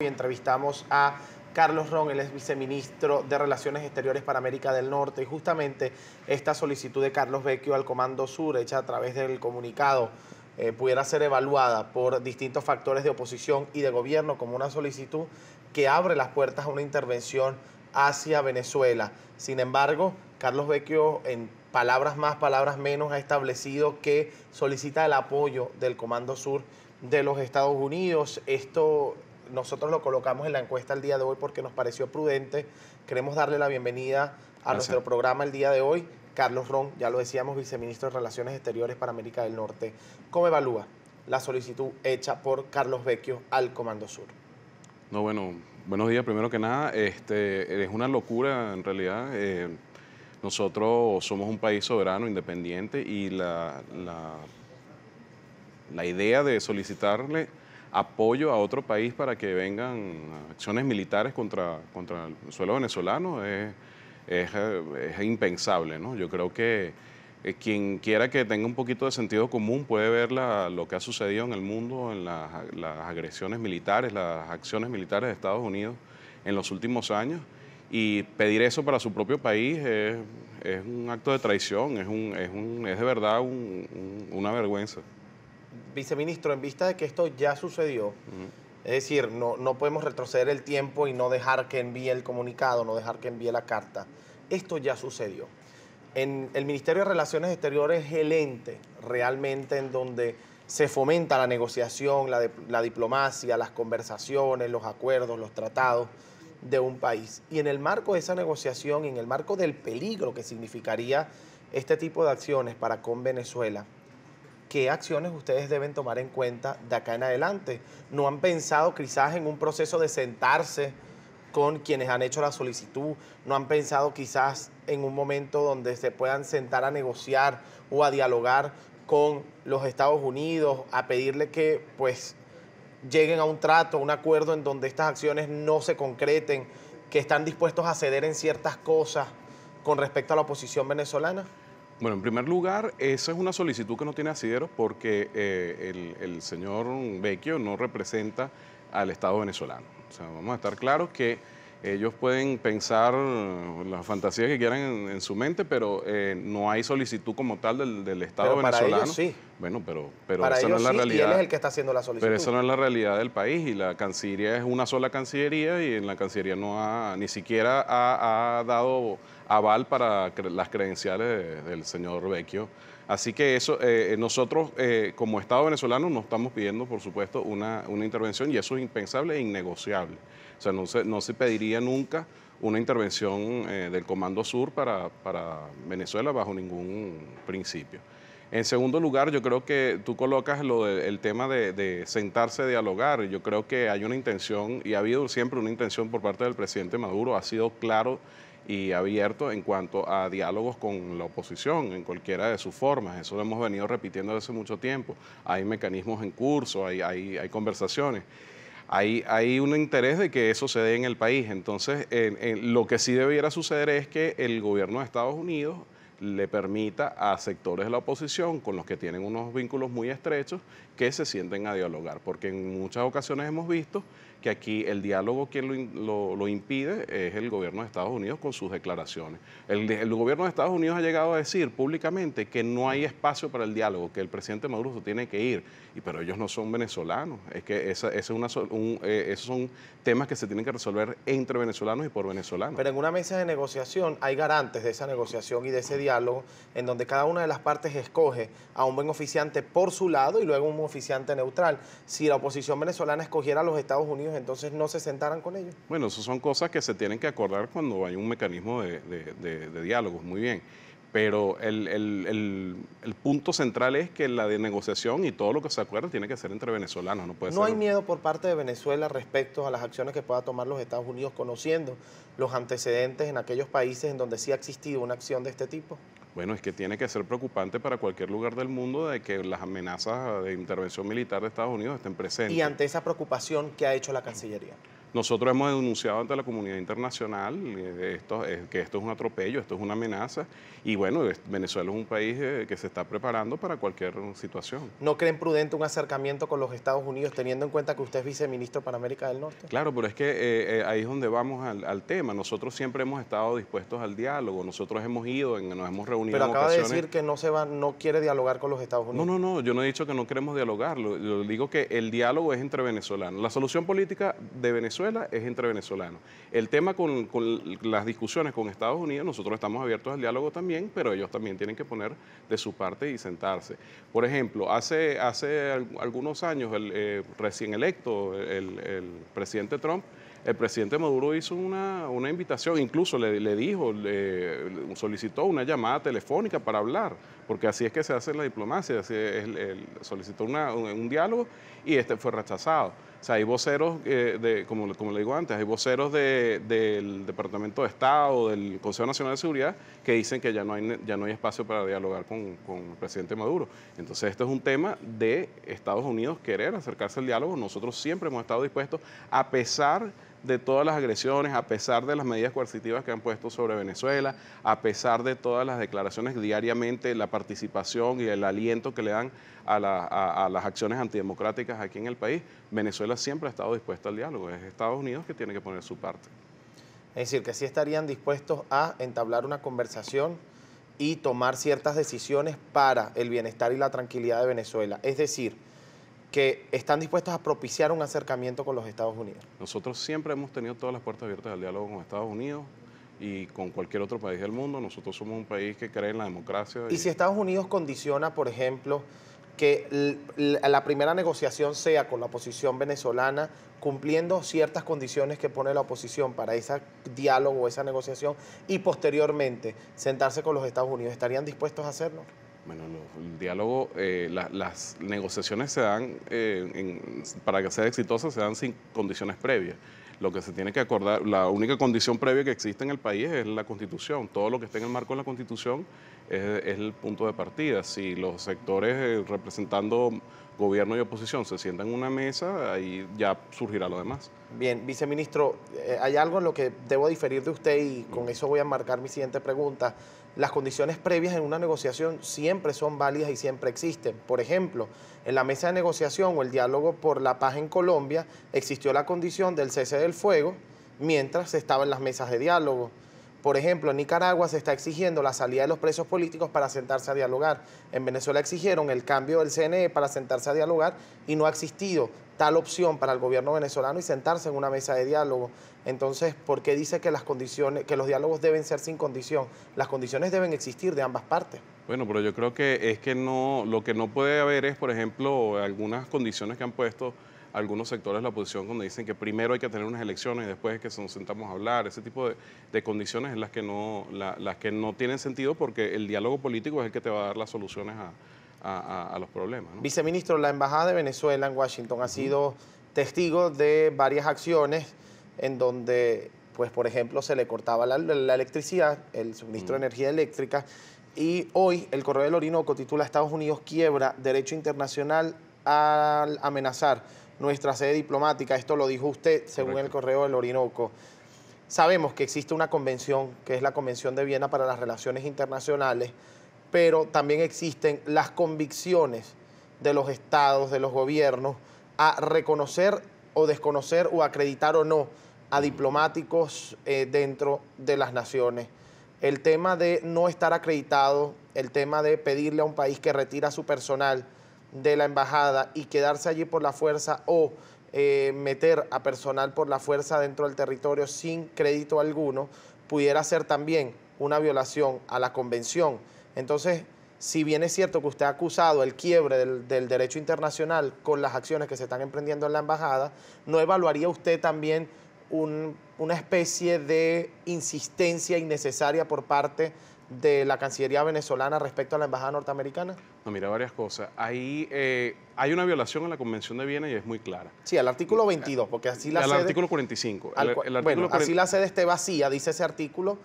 entrevistamos a Carlos Ron, él es viceministro de Relaciones Exteriores para América del Norte, y justamente esta solicitud de Carlos Vecchio al Comando Sur, hecha a través del comunicado, pudiera ser evaluada por distintos factores de oposición y de gobierno como una solicitud que abre las puertas a una intervención hacia Venezuela. Sin embargo, Carlos Vecchio, en palabras más, palabras menos, ha establecido que solicita el apoyo del Comando Sur de los Estados Unidos. Esto nosotros lo colocamos en la encuesta el día de hoy porque nos pareció prudente. Queremos darle la bienvenida a nuestro programa el día de hoy. Carlos Ron, ya lo decíamos, viceministro de Relaciones Exteriores para América del Norte. ¿Cómo evalúa la solicitud hecha por Carlos Vecchio al Comando Sur? No, bueno, buenos días. Primero que nada, es una locura en realidad. Nosotros somos un país soberano, independiente, y la idea de solicitarle apoyo a otro país para que vengan acciones militares contra el suelo venezolano es impensable, ¿no? Yo creo que quien quiera que tenga un poquito de sentido común puede ver lo que ha sucedido en el mundo, en las agresiones militares, las acciones militares de Estados Unidos en los últimos años, y pedir eso para su propio país es un acto de traición, es de verdad una vergüenza. Viceministro, en vista de que esto ya sucedió, es decir, no podemos retroceder el tiempo y no dejar que envíe el comunicado, no dejar que envíe la carta. Esto ya sucedió. El Ministerio de Relaciones Exteriores es el ente realmente en donde se fomenta la negociación, la diplomacia, las conversaciones, los acuerdos, los tratados de un país. Y en el marco de esa negociación, en el marco del peligro que significaría este tipo de acciones para con Venezuela, ¿qué acciones ustedes deben tomar en cuenta de acá en adelante? ¿No han pensado quizás en un proceso de sentarse con quienes han hecho la solicitud? ¿No han pensado quizás en un momento donde se puedan sentar a negociar o a dialogar con los Estados Unidos, a pedirle que pues lleguen a un trato, a un acuerdo en donde estas acciones no se concreten, que están dispuestos a ceder en ciertas cosas con respecto a la oposición venezolana? Bueno, en primer lugar, esa es una solicitud que no tiene asidero porque el señor Vecchio no representa al Estado venezolano. O sea, vamos a estar claros que ellos pueden pensar las fantasías que quieran en su mente, pero no hay solicitud como tal del Estado venezolano. Para ellos sí. Bueno, pero para esa no es la sí, realidad. Y él es el que está haciendo la solicitud. Pero esa no es la realidad del país, y la Cancillería es una sola Cancillería, y en la Cancillería ni siquiera ha dado aval para las credenciales del señor Vecchio. Así que eso, nosotros como Estado venezolano no estamos pidiendo, por supuesto, una intervención, y eso es impensable e innegociable. O sea, no se pediría nunca una intervención del Comando Sur para Venezuela bajo ningún principio. En segundo lugar, yo creo que tú colocas el tema de sentarse a dialogar. Yo creo que hay una intención, y ha habido siempre una intención por parte del presidente Maduro, ha sido claro y abierto en cuanto a diálogos con la oposición, en cualquiera de sus formas. Eso lo hemos venido repitiendo desde hace mucho tiempo. Hay mecanismos en curso, hay conversaciones. Hay un interés de que eso se dé en el país. Entonces, lo que sí debiera suceder es que el gobierno de Estados Unidos le permita a sectores de la oposición con los que tienen unos vínculos muy estrechos que se sienten a dialogar, porque en muchas ocasiones hemos visto que aquí el diálogo quien lo impide es el gobierno de Estados Unidos con sus declaraciones. El gobierno de Estados Unidos ha llegado a decir públicamente que no hay espacio para el diálogo, que el presidente Maduro se tiene que ir, pero ellos no son venezolanos. Es que esos son temas que se tienen que resolver entre venezolanos y por venezolanos. Pero en una mesa de negociación hay garantes de esa negociación y de ese diálogo en donde cada una de las partes escoge a un buen oficiante por su lado y luego un oficiante neutral. Si la oposición venezolana escogiera a los Estados Unidos, entonces no se sentaran con ellos. Bueno, esas son cosas que se tienen que acordar cuando hay un mecanismo de diálogos, muy bien. Pero el punto central es que la de negociación y todo lo que se acuerde tiene que ser entre venezolanos. ¿No hay miedo por parte de Venezuela respecto a las acciones que pueda tomar los Estados Unidos, conociendo los antecedentes en aquellos países en donde sí ha existido una acción de este tipo? Bueno, es que tiene que ser preocupante para cualquier lugar del mundo de que las amenazas de intervención militar de Estados Unidos estén presentes. Y ante esa preocupación, ¿qué ha hecho la Cancillería? Nosotros hemos denunciado ante la comunidad internacional que esto es un atropello, esto es una amenaza, y bueno, Venezuela es un país que se está preparando para cualquier situación. ¿No creen prudente un acercamiento con los Estados Unidos, teniendo en cuenta que usted es viceministro para América del Norte? Claro, pero es que ahí es donde vamos al tema. Nosotros siempre hemos estado dispuestos al diálogo, nosotros hemos ido, nos hemos reunido Pero en acaba de ocasiones. decir que no quiere dialogar con los Estados Unidos. No, yo no he dicho que no queremos dialogar, yo digo que el diálogo es entre venezolanos. La solución política de Venezuela es entre venezolanos. El tema con las discusiones con Estados Unidos, nosotros estamos abiertos al diálogo también, pero ellos también tienen que poner de su parte y sentarse. Por ejemplo, hace algunos años, recién electo, el presidente Trump, el presidente Maduro hizo una invitación, incluso le dijo, solicitó una llamada telefónica para hablar, porque así es que se hace la diplomacia, solicitó un diálogo y este fue rechazado. O sea, hay voceros, como le digo antes, hay voceros del Departamento de Estado, del Consejo Nacional de Seguridad, que dicen que ya no hay espacio para dialogar con el presidente Maduro. Entonces, esto es un tema de Estados Unidos querer acercarse al diálogo. Nosotros siempre hemos estado dispuestos, a pesar de todas las agresiones, a pesar de las medidas coercitivas que han puesto sobre Venezuela, a pesar de todas las declaraciones diariamente, la participación y el aliento que le dan a las acciones antidemocráticas aquí en el país, Venezuela siempre ha estado dispuesta al diálogo. Es Estados Unidos que tiene que poner su parte. Es decir, que sí estarían dispuestos a entablar una conversación y tomar ciertas decisiones para el bienestar y la tranquilidad de Venezuela. Es decir, que están dispuestos a propiciar un acercamiento con los Estados Unidos. Nosotros siempre hemos tenido todas las puertas abiertas al diálogo con Estados Unidos y con cualquier otro país del mundo. Nosotros somos un país que cree en la democracia. Y si Estados Unidos condiciona, por ejemplo, que la primera negociación sea con la oposición venezolana, cumpliendo ciertas condiciones que pone la oposición para ese diálogo o esa negociación, y posteriormente sentarse con los Estados Unidos, ¿estarían dispuestos a hacerlo? Bueno, el diálogo, las negociaciones se dan, para que sea exitosa, se dan sin condiciones previas. Lo que se tiene que acordar, la única condición previa que existe en el país es la Constitución. Todo lo que esté en el marco de la Constitución es el punto de partida. Si los sectores representando gobierno y oposición se sientan en una mesa, ahí ya surgirá lo demás. Bien, viceministro, hay algo en lo que debo diferir de usted y con eso voy a marcar mi siguiente pregunta. Las condiciones previas en una negociación siempre son válidas y siempre existen. Por ejemplo, en la mesa de negociación o el diálogo por la paz en Colombia existió la condición del cese del fuego mientras se estaba en las mesas de diálogo. Por ejemplo, en Nicaragua se está exigiendo la salida de los presos políticos para sentarse a dialogar. En Venezuela exigieron el cambio del CNE para sentarse a dialogar y no ha existido tal opción para el gobierno venezolano y sentarse en una mesa de diálogo. Entonces, ¿por qué dice que los diálogos deben ser sin condición? Las condiciones deben existir de ambas partes. Bueno, pero yo creo que es que lo que no puede haber es, por ejemplo, algunas condiciones que han puesto algunos sectores de la oposición cuando dicen que primero hay que tener unas elecciones y después es que nos sentamos a hablar. Ese tipo de condiciones es las que no tienen sentido, porque el diálogo político es el que te va a dar las soluciones a los problemas, ¿no? Viceministro, la Embajada de Venezuela en Washington ha sido testigo de varias acciones en donde, pues, por ejemplo, se le cortaba la electricidad, el suministro de energía eléctrica, y hoy el Correo del Orinoco titula «Estados Unidos quiebra derecho internacional al amenazar nuestra sede diplomática». Esto lo dijo usted, según Correcto. El Correo del Orinoco. Sabemos que existe una convención, que es la Convención de Viena para las Relaciones Internacionales, pero también existen las convicciones de los estados, de los gobiernos, a reconocer o desconocer o acreditar o no a diplomáticos dentro de las naciones. El tema de no estar acreditado, el tema de pedirle a un país que retira su personal de la embajada y quedarse allí por la fuerza, o meter a personal por la fuerza dentro del territorio sin crédito alguno, pudiera ser también una violación a la convención. Entonces, si bien es cierto que usted ha acusado el quiebre del derecho internacional con las acciones que se están emprendiendo en la embajada, ¿no evaluaría usted también una especie de insistencia innecesaria por parte de la Cancillería venezolana respecto a la embajada norteamericana? No, mira, varias cosas. Ahí hay una violación a la Convención de Viena y es muy clara. Sí, al artículo 22, porque así la al sede... artículo 45. Bueno, así la sede esté vacía, dice ese artículo,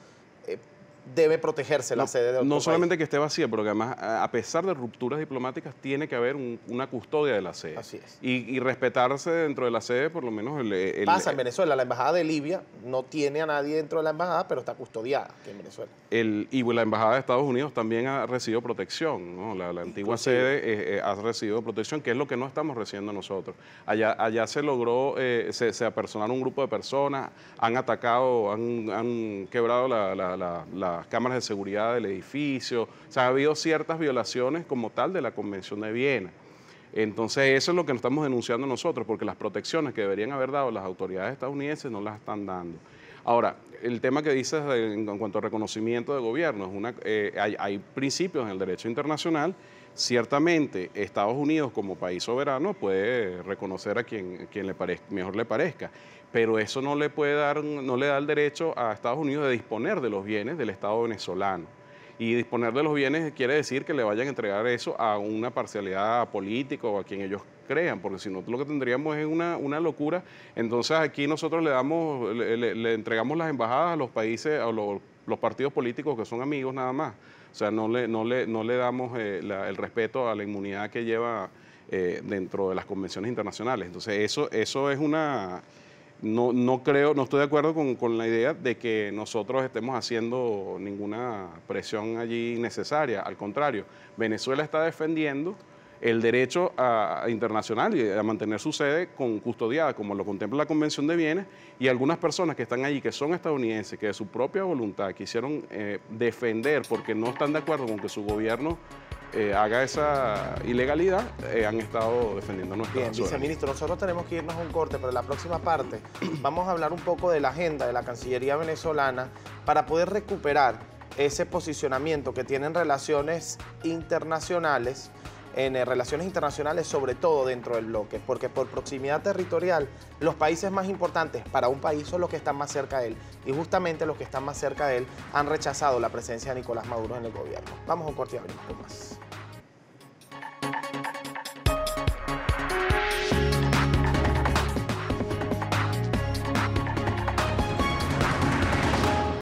debe protegerse la sede de otro No país. solamente que esté vacía, pero que además, a pesar de rupturas diplomáticas, tiene que haber una custodia de la sede. Así es. Y respetarse dentro de la sede, por lo menos Pasa en Venezuela, la embajada de Libia no tiene a nadie dentro de la embajada, pero está custodiada aquí en Venezuela. Y la embajada de Estados Unidos también ha recibido protección, ¿no? La antigua sede ha recibido protección, que es lo que no estamos recibiendo nosotros. Allá se logró, se apersonaron un grupo de personas, han atacado, han quebrado las cámaras de seguridad del edificio. O sea, ha habido ciertas violaciones como tal de la Convención de Viena. Entonces, eso es lo que nos estamos denunciando nosotros, porque las protecciones que deberían haber dado las autoridades estadounidenses no las están dando. Ahora, el tema que dices en cuanto a reconocimiento de gobierno, hay principios en el derecho internacional. Ciertamente, Estados Unidos como país soberano puede reconocer a quien mejor le parezca, pero eso no le da el derecho a Estados Unidos de disponer de los bienes del Estado venezolano. Y disponer de los bienes quiere decir que le vayan a entregar eso a una parcialidad política o a quien ellos crean, porque si no lo que tendríamos es una locura. Entonces aquí nosotros le entregamos las embajadas a los países, a los partidos políticos que son amigos nada más. O sea, no le damos el respeto a la inmunidad que lleva dentro de las convenciones internacionales. Entonces eso es una... No estoy de acuerdo con la idea de que nosotros estemos haciendo ninguna presión allí innecesaria. Al contrario, Venezuela está defendiendo el derecho internacional y a mantener su sede custodiada, como lo contempla la Convención de Viena, y algunas personas que están allí, que son estadounidenses, que de su propia voluntad quisieron defender porque no están de acuerdo con que su gobierno haga esa ilegalidad, han estado defendiendo nuestra Bien, viceministro, nosotros tenemos que irnos a un corte, pero en la próxima parte vamos a hablar un poco de la agenda de la Cancillería venezolana para poder recuperar ese posicionamiento que tienen relaciones internacionales, sobre todo dentro del bloque, porque por proximidad territorial los países más importantes para un país son los que están más cerca de él, y justamente los que están más cerca de él han rechazado la presencia de Nicolás Maduro en el gobierno. Vamos a un corte y abrimos con más.